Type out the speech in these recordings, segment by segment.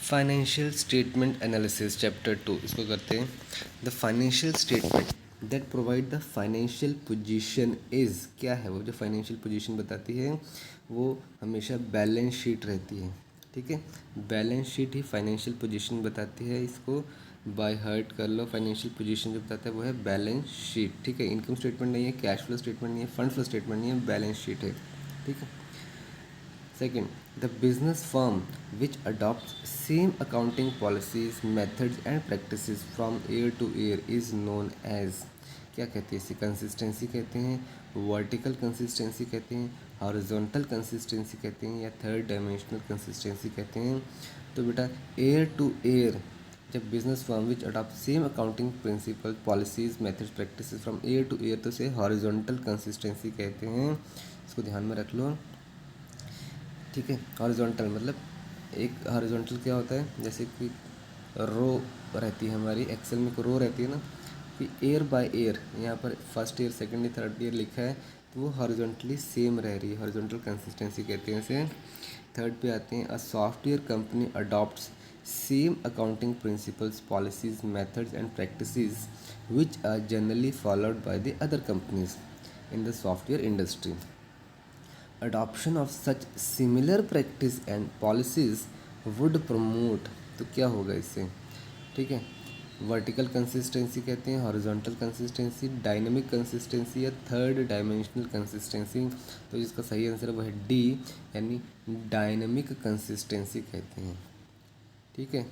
Financial statement analysis chapter 2 इसको करते हैं। The financial statement that provide the financial position is, क्या है वो जो फाइनेंशियल पोजीशन बताती है वो हमेशा बैलेंस शीट रहती है। ठीक है, बैलेंस शीट ही फाइनेंशियल पोजीशन बताती है। इसको बाय हार्ट कर लो। फाइनेंशियल पोजीशन जो बताता है वो है बैलेंस शीट। ठीक है, इनकम स्टेटमेंट नहीं है, कैश फ्लो स्टेटमेंट नहीं है, फंड फ्लो स्टेटमेंट नहीं है, बैलेंस शीट है। ठीक है। Second, the business firm which adopts same accounting policies, methods and practices from year to year is known as, क्या कहते हैं इसे? कंसिस्टेंसी कहते हैं, वर्टिकल कंसिस्टेंसी कहते हैं, हॉरिजॉन्टल कंसिस्टेंसी कहते हैं, या थर्ड डायमेंशनल कंसिस्टेंसी कहते हैं। तो बेटा ईयर टू ईयर जब business firm which adopt same accounting principle policies methods practices from year two year, तो इसे हॉरिजॉन्टल कंसिस्टेंसी कहते हैं। इसको ध्यान में रख लो। ठीक है, हॉरिजॉन्टल मतलब एक हॉरिजॉन्टल क्या होता है, जैसे कि रो रहती है हमारी एक्सेल में, रो रहती है ना कि ईयर बाय ईयर, यहाँ पर first year second year third year लिखा है तो वो हॉरिजॉन्टली सेम रह रही है, हॉरिजॉन्टल कंसिस्टेंसी कहते हैं इसे। थर्ड पे आते हैं, a software company adopts same accounting principles policies methods and practices which are generally followed by the other companies in the software industry. Adoption of such similar practice and policies would promote, तो क्या होगा इससे? ठीक है, vertical consistency कहते हैं, horizontal consistency, dynamic consistency या third dimensional consistency. तो जिसका सही आंसर है वो है डी, यानी डायनेमिक कंसिस्टेंसी कहते हैं। ठीक है,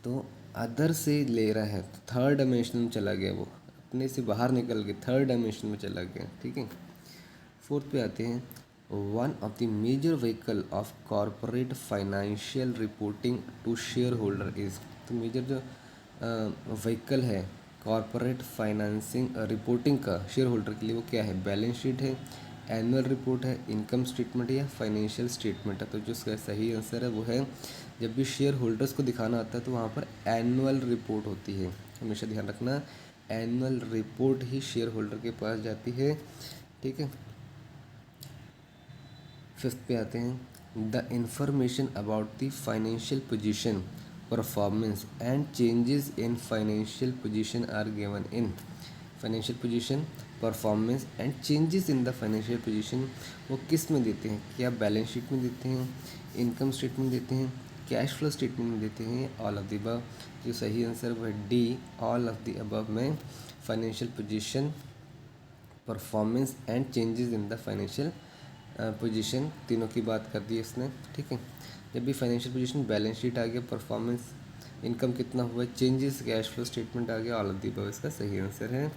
तो अदर से ले रहा है तो थर्ड डायमेंशन में चला गया, वो अपने से बाहर निकल गया, थर्ड डायमेंशन में चला गया। ठीक है, फोर्थ पे आते हैं, one of the major vehicle of corporate financial reporting to shareholder is, तो मेजर जो व्हीकल है कॉरपोरेट फाइनेंसिंग रिपोर्टिंग का शेयर होल्डर के लिए वो क्या है? बैलेंस शीट है, एनुअल रिपोर्ट है, इनकम स्टेटमेंट है या फाइनेंशियल स्टेटमेंट है। तो जो उसका सही आंसर है वो है, जब भी शेयर होल्डर्स को दिखाना आता है तो वहाँ पर एनुअल रिपोर्ट होती है, हमेशा ध्यान रखना, एनुअल रिपोर्ट ही शेयर होल्डर के पास जाती है। ठीक है, फिफ्थ पे आते हैं, the information about the financial position performance and changes in financial position are given in, financial position performance and changes in the financial position वो किस में देते हैं? क्या बैलेंस शीट में देते हैं, इनकम स्टेटमेंट देते हैं, कैश फ्लो स्टेटमेंट में देते हैं, ऑल ऑफ द अबव? जो सही आंसर वो है D, all of the above में financial position performance and changes in the financial position, तीनों की बात कर दी इसने। ठीक है, जब भी फाइनेंशियल पोजीशन बैलेंस शीट आ गया, परफॉर्मेंस इनकम कितना हुआ, चेंजेस कैश फ्लो स्टेटमेंट आ गया, ऑल ऑफ द अबव इसका सही आंसर है।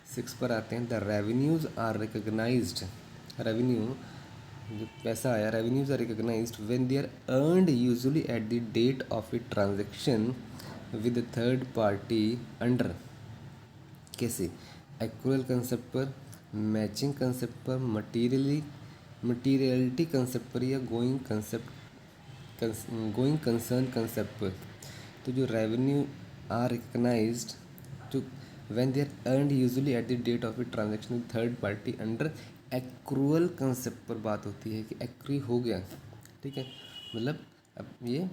6 पर आते हैं, the revenues are recognized, revenue जो पैसा आया, revenues are recognized when they are earned usually at the date of a transaction with third party under, कैसे? एक्रूअल कंसेप्ट पर, मैचिंग कंसेप्ट पर, मटीरियलिटी कंसेप्ट पर, या गोइंग कंसर्न कंसेप्ट पर। तो जो रेवेन्यू आर रिकग्नाइज्ड, जो when they are earned usually at the date of a transaction with third party under accrual concept पर बात होती है कि एक्री हो गया। ठीक है, मतलब अब ये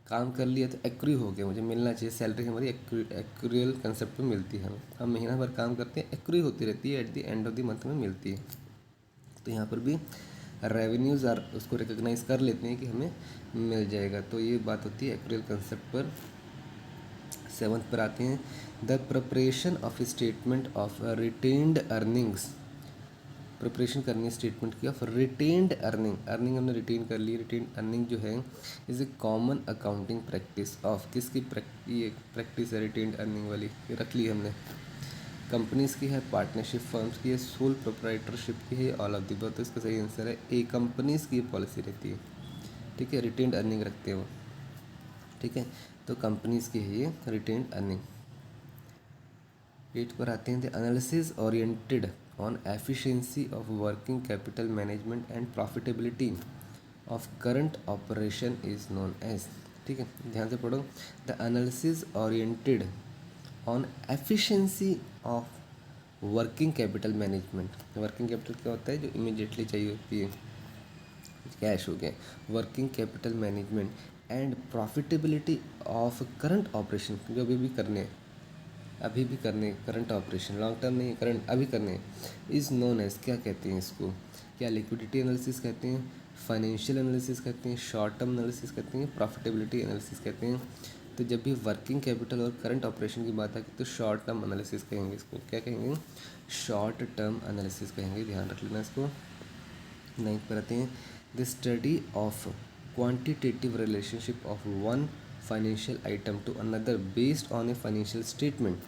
काम कर लिया तो एक्री हो गया, मुझे मिलना चाहिए सैलरी, हमारी एक्रूअल कंसेप्ट पे मिलती है। हम महीना भर काम करते हैं, एक्री होती रहती है, at the end of the month में मिलती है। तो यहाँ पर भी रेवेन्यूज़ आर उसको रिकग्नाइज कर लेते हैं कि हमें मिल जाएगा, तो ये बात होती है एक्रूअल कंसेप्ट पर। 7th पर आते हैं, the preparation of statement of retained earnings, preparation करनी है स्टेटमेंट की ऑफ रिटेन्ड अर्निंग, अर्निंग हमने रिटेन कर ली, रिटेन अर्निंग जो है is a common accounting practice of, किसकी ये प्रैक्टिस है रिटेन्ड अर्निंग वाली, ये रख ली हमने, कंपनीज की है, पार्टनरशिप फर्म्स की है, सोल प्रोप्राइटरशिप की है, ऑल ऑफ द अबव। तो इसका सही आंसर है ए, कंपनीज की पॉलिसी रहती है। ठीक है, रिटेन्ड अर्निंग रखते हैं वो। ठीक है, तो कंपनीज की है ये रिटेन्ड अर्निंग। 8 पर आते हैं, the analysis oriented on efficiency of working capital management and profitability of current operation is known as. ठीक है, ध्यान से पढ़ो, the analysis oriented on efficiency of working capital management, working capital क्या होता है? जो इमीडिएटली चाहिए होती है, कैश हो गया, working capital management and profitability of current operation, जो अभी भी करने करंट ऑपरेशन, लॉन्ग टर्म नहीं, करंट अभी करने, इज़ नोन एज, क्या कहते हैं इसको, क्या लिक्विडिटी एनालिसिस कहते हैं, फाइनेंशियल एनालिसिस कहते हैं, शॉर्ट टर्म एनालिसिस कहते हैं, प्रॉफिटेबिलिटी एनालिसिस कहते हैं। तो जब भी वर्किंग कैपिटल और करंट ऑपरेशन की बात आती है तो शॉर्ट टर्म एनालिसिस कहेंगे इसको, क्या कहेंगे, शॉर्ट टर्म एनालिसिस कहेंगे, ध्यान रख लेना इसको। नाइन्थ पर आते हैं, the study of quantitative relationship of one financial item to another based on a financial statement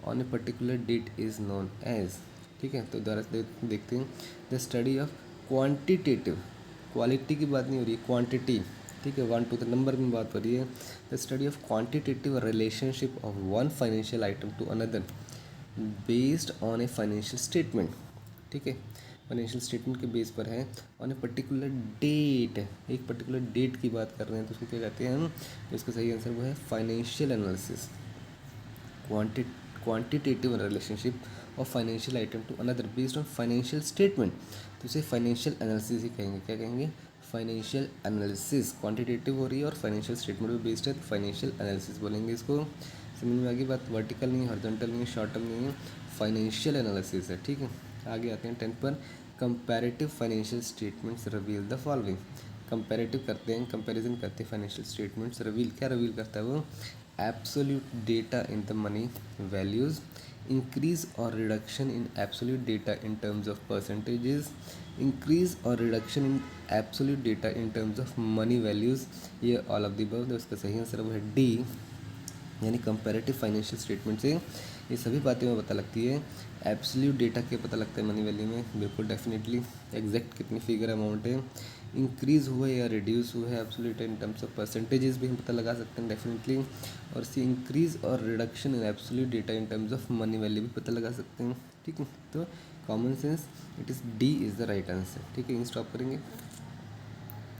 on a particular date is known as. ठीक है, तो दोबारा से देखते हैं, the study of quantitative, quality की बात नहीं हो रही है, क्वांटिटी, ठीक है, 1 to the नंबर में बात हो रही है। The study of quantitative relationship of one financial item to another based on a financial statement, ठीक है, फाइनेंशियल स्टेटमेंट के बेस पर है, ऑन ए पर्टिकुलर डेट, एक पर्टिकुलर डेट की बात कर रहे हैं तो उसको क्या कहते हैं हम, तो इसका सही आंसर वो है financial analysis, quantitative relationship of financial item to another based on financial statement, तो इसे फाइनेंशियल एनालिसिस ही कहेंगे, क्या कहेंगे, फाइनेंशियल एनालिसिस, क्वांटिटेटिव हो रही है और फाइनेंशियल स्टेटमेंट पे बेस्ड है तो फाइनेंशियल एनालिसिस बोलेंगे इसको। समझ में आगे बात, वर्टिकल नहीं है, हॉरिजॉन्टल नहीं है, शॉर्ट टर्म नहीं है, फाइनेंशियल एनालिसिस है, ठीक है। आगे आते हैं 10th पर, comparative financial statements reveal the following, comparative करते हैं, कंपैरिजन करते हैं फाइनेंशियल स्टेटमेंट्स, रिवील क्या रिवील करता है वो, absolute data in the money values, increase और reduction in absolute data in terms of percentages, increase और reduction in absolute data in terms of money values, ये ऑल ऑफ द अबव। तो इसका सही आंसर वो है डी, यानी comparative financial statement से ये सभी बातें में पता लगती है, एब्सोल्यूट डेटा के पता लगता है मनी वैल्यू में, बिल्कुल डेफिनेटली, एग्जैक्ट कितनी फिगर अमाउंट है, इंक्रीज़ हुआ है या रिड्यूस हुआ है absolute in terms of percentages भी हम पता लगा सकते हैं डेफिनेटली, और सी इंक्रीज़ और reduction in absolute data in terms of money value भी पता लगा सकते हैं, ठीक है। तो common sense, it is D is the right answer, ठीक है, स्टॉप करेंगे।